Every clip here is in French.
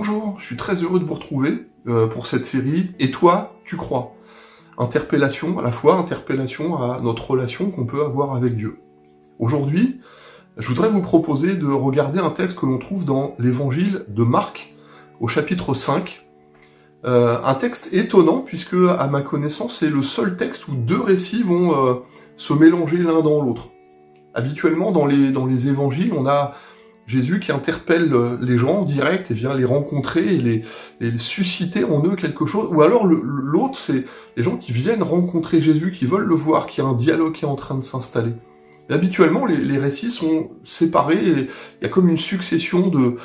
Bonjour, je suis très heureux de vous retrouver pour cette série « Et toi, tu crois ?» Interpellation à la fois, interpellation à notre relation qu'on peut avoir avec Dieu. Aujourd'hui, je voudrais vous proposer de regarder un texte que l'on trouve dans l'évangile de Marc, au chapitre 5. Un texte étonnant, puisque, à ma connaissance, c'est le seul texte où deux récits vont se mélanger l'un dans l'autre. Habituellement, dans les évangiles, on a Jésus qui interpelle les gens en direct et vient les rencontrer et les susciter en eux quelque chose. Ou alors l'autre, c'est les gens qui viennent rencontrer Jésus, qui veulent le voir, qui a un dialogue qui est en train de s'installer. Et habituellement, les récits sont séparés et il y a comme une succession de...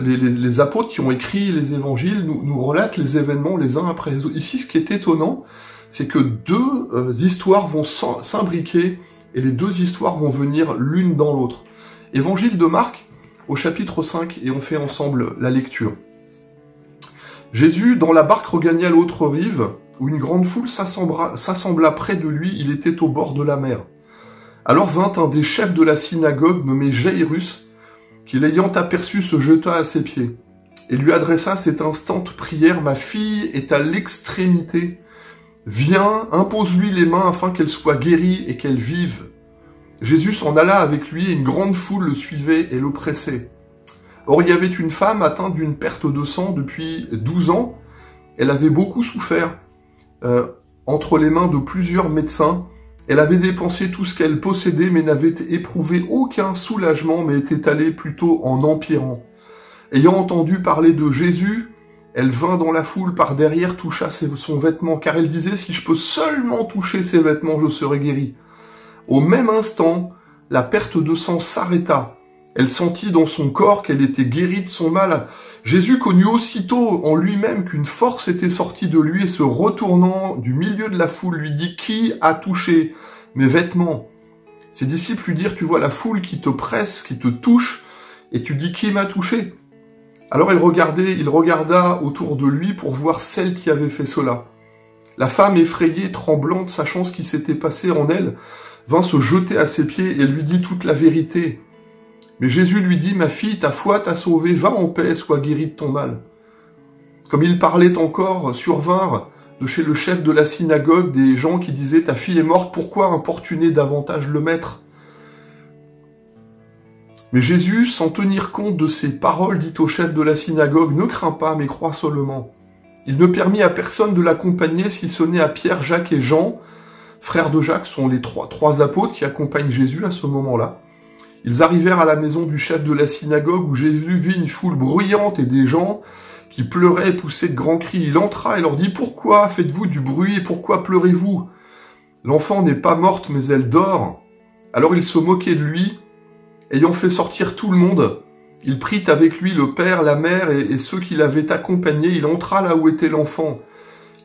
les apôtres qui ont écrit les évangiles nous relatent les événements les uns après les autres. Ici, ce qui est étonnant, c'est que deux histoires vont s'imbriquer et les deux histoires vont venir l'une dans l'autre. Évangile de Marc, au chapitre 5, et on fait ensemble la lecture. Jésus, dans la barque, regagna l'autre rive, où une grande foule s'assembla près de lui, il était au bord de la mer. Alors vint un des chefs de la synagogue, nommé Jairus, qui l'ayant aperçu se jeta à ses pieds, et lui adressa cette instante prière, « Ma fille est à l'extrémité. Viens, impose-lui les mains afin qu'elle soit guérie et qu'elle vive. » Jésus s'en alla avec lui et une grande foule le suivait et l'oppressait. Or il y avait une femme atteinte d'une perte de sang depuis 12 ans. Elle avait beaucoup souffert entre les mains de plusieurs médecins. Elle avait dépensé tout ce qu'elle possédait mais n'avait éprouvé aucun soulagement mais était allée plutôt en empirant. Ayant entendu parler de Jésus, elle vint dans la foule par derrière, toucha son vêtement, car elle disait « Si je peux seulement toucher ses vêtements, je serai guérie. » Au même instant, la perte de sang s'arrêta. Elle sentit dans son corps qu'elle était guérie de son mal. Jésus connut aussitôt en lui-même qu'une force était sortie de lui et se retournant du milieu de la foule lui dit « Qui a touché mes vêtements ?» Ses disciples lui dirent « Tu vois la foule qui te presse, qui te touche, et tu dis « Qui m'a touché ?» Alors il regarda autour de lui pour voir celle qui avait fait cela. La femme effrayée, tremblante, sachant ce qui s'était passé en elle, vint se jeter à ses pieds et lui dit toute la vérité. Mais Jésus lui dit, « Ma fille, ta foi t'a sauvée, va en paix, sois guérie de ton mal. » Comme il parlait encore, survinrent de chez le chef de la synagogue des gens qui disaient, « Ta fille est morte, pourquoi importuner davantage le maître ?» Mais Jésus, sans tenir compte de ces paroles, dit au chef de la synagogue, « Ne crains pas, mais crois seulement. » Il ne permit à personne de l'accompagner, si ce n'est à Pierre, Jacques et Jean. Frères de Jacques sont les trois apôtres qui accompagnent Jésus à ce moment-là. Ils arrivèrent à la maison du chef de la synagogue où Jésus vit une foule bruyante et des gens qui pleuraient et poussaient de grands cris. Il entra et leur dit « Pourquoi faites-vous du bruit et pourquoi pleurez-vous ? L'enfant n'est pas morte mais elle dort. » Alors il se moquait de lui. Ayant fait sortir tout le monde, il prit avec lui le père, la mère et ceux qui l'avaient accompagné. Il entra là où était l'enfant.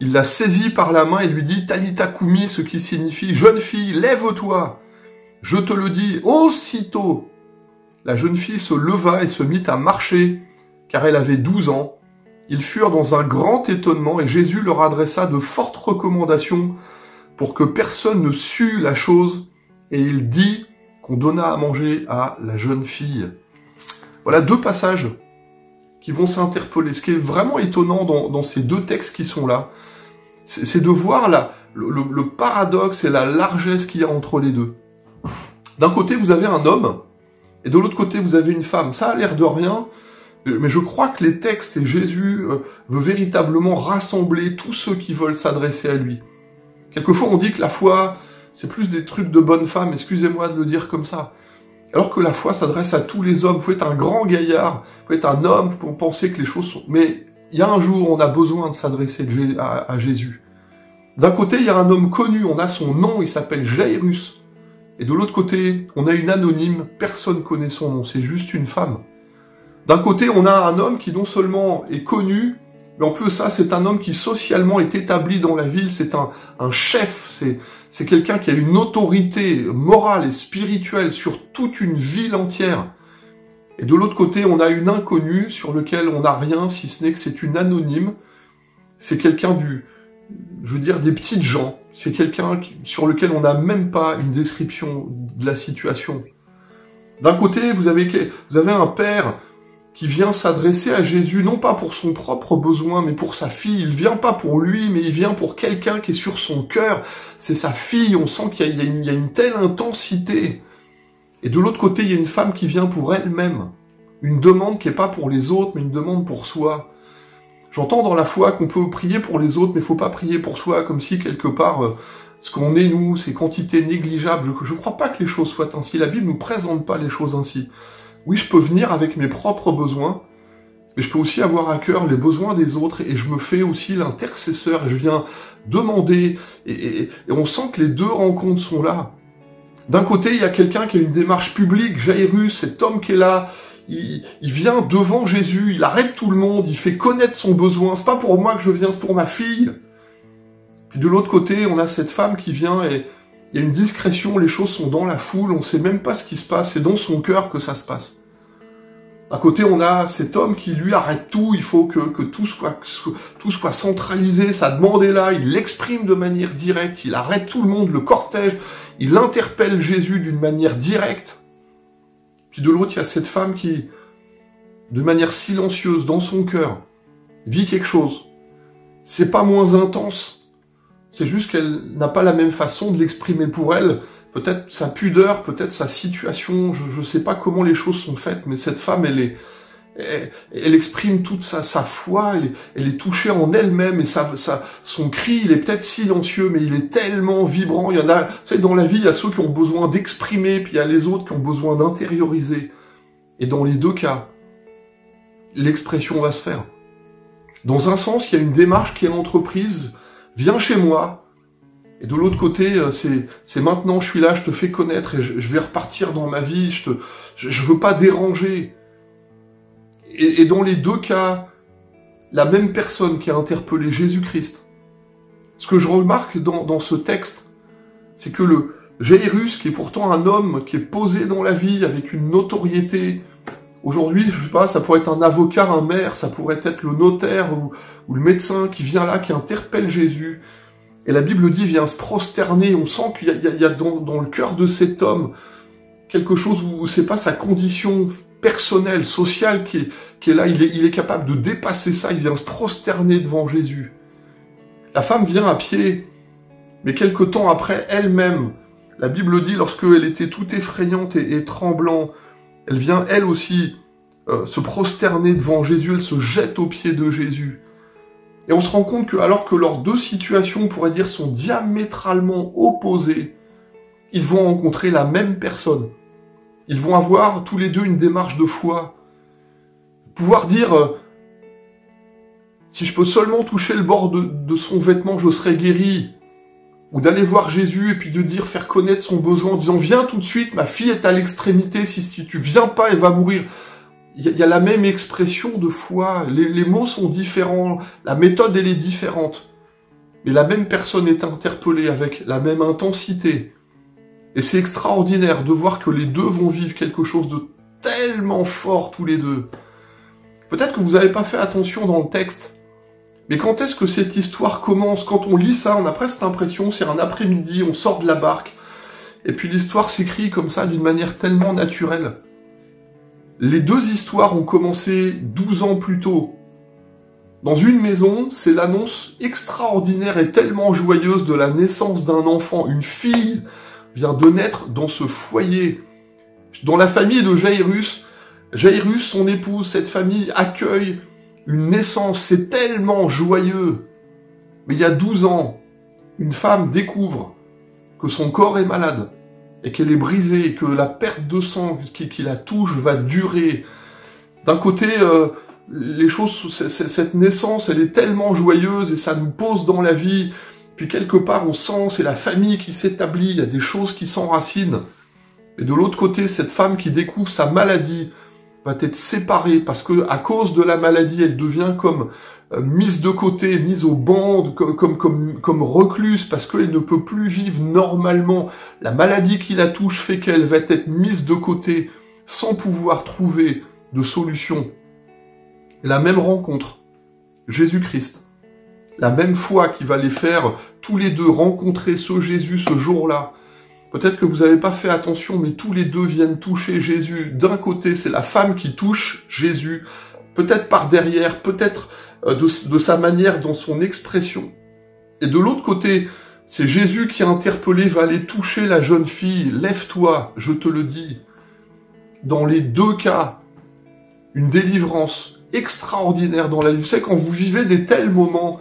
Il la saisit par la main et lui dit « Talita koumi », ce qui signifie « Jeune fille, lève-toi !» Je te le dis, aussitôt. La jeune fille se leva et se mit à marcher, car elle avait 12 ans. Ils furent dans un grand étonnement et Jésus leur adressa de fortes recommandations pour que personne ne sût la chose, et il dit qu'on donna à manger à la jeune fille. Voilà deux passages qui vont s'interpeller. Ce qui est vraiment étonnant dans ces deux textes qui sont là, c'est de voir le paradoxe et la largesse qu'il y a entre les deux. D'un côté, vous avez un homme, et de l'autre côté, vous avez une femme. Ça a l'air de rien, mais je crois que les textes et Jésus veut véritablement rassembler tous ceux qui veulent s'adresser à lui. Quelquefois, on dit que la foi, c'est plus des trucs de bonne femme, excusez-moi de le dire comme ça. Alors que la foi s'adresse à tous les hommes. Vous pouvez être un grand gaillard, vous pouvez être un homme, vous pouvez penser que les choses sont... Mais il y a un jour, on a besoin de s'adresser à Jésus. D'un côté, il y a un homme connu, on a son nom, il s'appelle Jairus. Et de l'autre côté, on a une anonyme, personne ne connaît son nom, c'est juste une femme. D'un côté, on a un homme qui non seulement est connu, mais en plus ça, c'est un homme qui socialement est établi dans la ville, c'est un chef, c'est quelqu'un qui a une autorité morale et spirituelle sur toute une ville entière. Et de l'autre côté, on a une inconnue sur laquelle on n'a rien, si ce n'est que c'est une anonyme. C'est quelqu'un des petites gens. C'est quelqu'un sur lequel on n'a même pas une description de la situation. D'un côté, vous avez un père qui vient s'adresser à Jésus, non pas pour son propre besoin, mais pour sa fille. Il vient pas pour lui, mais il vient pour quelqu'un qui est sur son cœur. C'est sa fille, on sent qu'il y a une telle intensité. Et de l'autre côté, il y a une femme qui vient pour elle-même. Une demande qui n'est pas pour les autres, mais une demande pour soi. J'entends dans la foi qu'on peut prier pour les autres, mais il faut pas prier pour soi, comme si quelque part, ce qu'on est, nous, c'est quantité négligeable. Je ne crois pas que les choses soient ainsi. La Bible ne nous présente pas les choses ainsi. Oui, je peux venir avec mes propres besoins, mais je peux aussi avoir à cœur les besoins des autres, et je me fais aussi l'intercesseur, et je viens demander, et on sent que les deux rencontres sont là. D'un côté, il y a quelqu'un qui a une démarche publique, Jairus, cet homme qui est là, il vient devant Jésus, il arrête tout le monde, il fait connaître son besoin, c'est pas pour moi que je viens, c'est pour ma fille. Puis de l'autre côté, on a cette femme qui vient et il y a une discrétion, les choses sont dans la foule, on sait même pas ce qui se passe, c'est dans son cœur que ça se passe. À côté, on a cet homme qui, lui, arrête tout, il faut que tout soit centralisé, sa demande est là, il l'exprime de manière directe, il arrête tout le monde, le cortège, il interpelle Jésus d'une manière directe. Puis de l'autre, il y a cette femme qui, de manière silencieuse, dans son cœur, vit quelque chose. C'est pas moins intense, c'est juste qu'elle n'a pas la même façon de l'exprimer pour elle. Peut-être sa pudeur, peut-être sa situation, je sais pas comment les choses sont faites, mais cette femme, elle exprime toute sa foi, elle est touchée en elle-même, et son cri, il est peut-être silencieux, mais il est tellement vibrant. Il y en a, vous savez, dans la vie, il y a ceux qui ont besoin d'exprimer, puis il y a les autres qui ont besoin d'intérioriser. Et dans les deux cas, l'expression va se faire. Dans un sens, il y a une démarche qui est entreprise, viens chez moi. Et de l'autre côté, c'est maintenant, je suis là, je te fais connaître, et je vais repartir dans ma vie, je veux pas déranger. Et dans les deux cas, la même personne qui a interpellé Jésus-Christ. Ce que je remarque dans ce texte, c'est que le Jairus, qui est pourtant un homme qui est posé dans la vie avec une notoriété, aujourd'hui, je sais pas, ça pourrait être un avocat, un maire, ça pourrait être le notaire ou le médecin qui vient là, qui interpelle Jésus. Et la Bible dit, vient se prosterner. On sent qu'il y a dans le cœur de cet homme quelque chose où c'est pas sa condition personnelle, sociale qui est là. Il est capable de dépasser ça. Il vient se prosterner devant Jésus. La femme vient à pied, mais quelque temps après, elle-même, la Bible dit, lorsqu'elle était toute effrayante et tremblant, elle vient elle aussi se prosterner devant Jésus. Elle se jette aux pieds de Jésus. Et on se rend compte que, alors que leurs deux situations, on pourrait dire, sont diamétralement opposées, ils vont rencontrer la même personne. Ils vont avoir tous les deux une démarche de foi. Pouvoir dire, si je peux seulement toucher le bord de son vêtement, je serai guéri. Ou d'aller voir Jésus et puis de dire, faire connaître son besoin en disant, viens tout de suite, ma fille est à l'extrémité, si tu viens pas, elle va mourir. Il y a la même expression de foi, les mots sont différents, la méthode elle est différente, mais la même personne est interpellée avec la même intensité. Et c'est extraordinaire de voir que les deux vont vivre quelque chose de tellement fort tous les deux. Peut-être que vous n'avez pas fait attention dans le texte, mais quand est-ce que cette histoire commence? Quand on lit ça, on a presque l'impression, c'est un après-midi, on sort de la barque, et puis l'histoire s'écrit comme ça d'une manière tellement naturelle. Les deux histoires ont commencé 12 ans plus tôt. Dans une maison, c'est l'annonce extraordinaire et tellement joyeuse de la naissance d'un enfant. Une fille vient de naître dans ce foyer. Dans la famille de Jairus, son épouse, cette famille accueille une naissance. C'est tellement joyeux. Mais il y a 12 ans, une femme découvre que son corps est malade. Et qu'elle est brisée, et que la perte de sang qui la touche va durer. D'un côté, les choses, cette naissance, elle est tellement joyeuse, et ça nous pose dans la vie. Puis quelque part, on sent, c'est la famille qui s'établit, il y a des choses qui s'enracinent. Et de l'autre côté, cette femme qui découvre sa maladie va être séparée, parce que à cause de la maladie, elle devient comme mise de côté, mise au banc, comme recluse, parce qu'elle ne peut plus vivre normalement. La maladie qui la touche fait qu'elle va être mise de côté, sans pouvoir trouver de solution. La même rencontre, Jésus-Christ, la même foi qui va les faire tous les deux rencontrer ce Jésus ce jour-là, Peut-être que vous n'avez pas fait attention, mais tous les deux viennent toucher Jésus. D'un côté, c'est la femme qui touche Jésus, peut-être par derrière, peut-être de sa manière, dans son expression. Et de l'autre côté, c'est Jésus qui, interpellé, va aller toucher la jeune fille. Lève-toi, je te le dis. Dans les deux cas, une délivrance extraordinaire dans la vie. Vous savez, quand vous vivez des tels moments,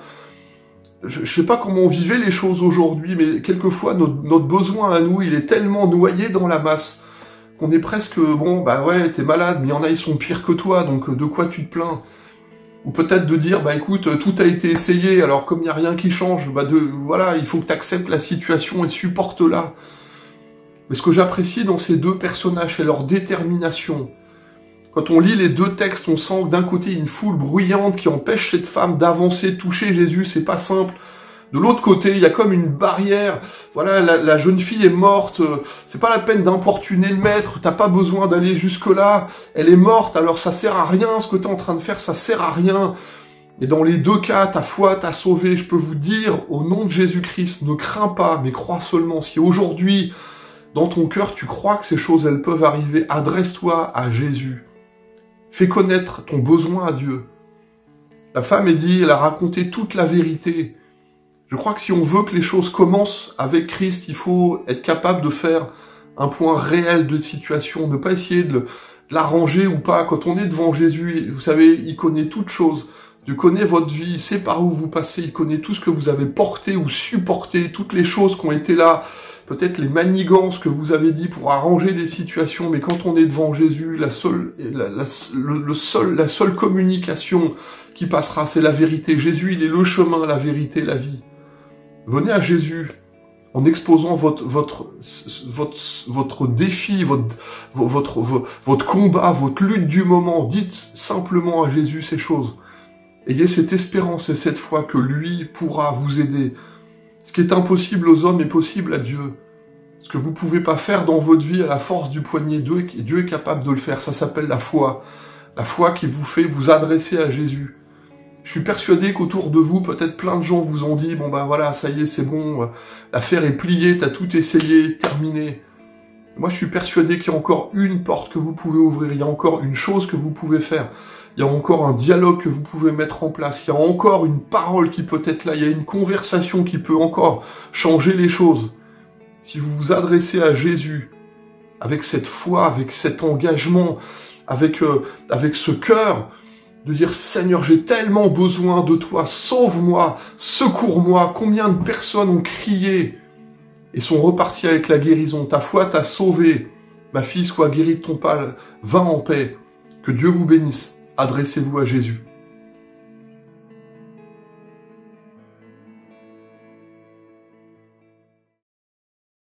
je sais pas comment on vivait les choses aujourd'hui, mais quelquefois, notre besoin à nous, il est tellement noyé dans la masse, qu'on est presque, bon, bah ouais, t'es malade, mais il y en a, ils sont pires que toi, donc de quoi tu te plains? Ou peut-être de dire, bah écoute, tout a été essayé, alors comme il n'y a rien qui change, bah voilà, il faut que tu acceptes la situation et supporte-la. Mais ce que j'apprécie dans ces deux personnages, c'est leur détermination. Quand on lit les deux textes, on sent que d'un côté, une foule bruyante qui empêche cette femme d'avancer, de toucher Jésus, c'est pas simple. De l'autre côté, il y a comme une barrière. Voilà, la jeune fille est morte, c'est pas la peine d'importuner le maître, t'as pas besoin d'aller jusque-là, elle est morte, alors ça sert à rien, ce que t'es en train de faire, ça sert à rien. Et dans les deux cas, ta foi t'a sauvé. Je peux vous dire, au nom de Jésus-Christ, ne crains pas, mais crois seulement. Si aujourd'hui, dans ton cœur, tu crois que ces choses, elles peuvent arriver, adresse-toi à Jésus. Fais connaître ton besoin à Dieu. La femme est dit, elle a raconté toute la vérité. Je crois que si on veut que les choses commencent avec Christ, il faut être capable de faire un point réel de situation, ne pas essayer de l'arranger ou pas. Quand on est devant Jésus, vous savez, il connaît toutes choses. Dieu connaît votre vie, il sait par où vous passez, il connaît tout ce que vous avez porté ou supporté, toutes les choses qui ont été là, peut-être les manigances que vous avez dit pour arranger des situations, mais quand on est devant Jésus, la seule communication qui passera, c'est la vérité. Jésus, il est le chemin, la vérité, la vie. Venez à Jésus en exposant votre défi, votre combat, votre lutte du moment. Dites simplement à Jésus ces choses. Ayez cette espérance et cette foi que lui pourra vous aider. Ce qui est impossible aux hommes est possible à Dieu. Ce que vous ne pouvez pas faire dans votre vie à la force du poignet, Dieu est capable de le faire. Ça s'appelle la foi. La foi qui vous fait vous adresser à Jésus. Je suis persuadé qu'autour de vous, peut-être plein de gens vous ont dit, bon ben voilà, ça y est, c'est bon, l'affaire est pliée, t'as tout essayé, terminé. Moi, je suis persuadé qu'il y a encore une porte que vous pouvez ouvrir, il y a encore une chose que vous pouvez faire, il y a encore un dialogue que vous pouvez mettre en place, il y a encore une parole qui peut être là, il y a une conversation qui peut encore changer les choses. Si vous vous adressez à Jésus, avec cette foi, avec cet engagement, avec ce cœur, de dire, Seigneur, j'ai tellement besoin de toi, sauve-moi, secours-moi. Combien de personnes ont crié et sont reparties avec la guérison. Ta foi t'a sauvé. Ma fille, sois guérie de ton mal. Va en paix. Que Dieu vous bénisse. Adressez-vous à Jésus.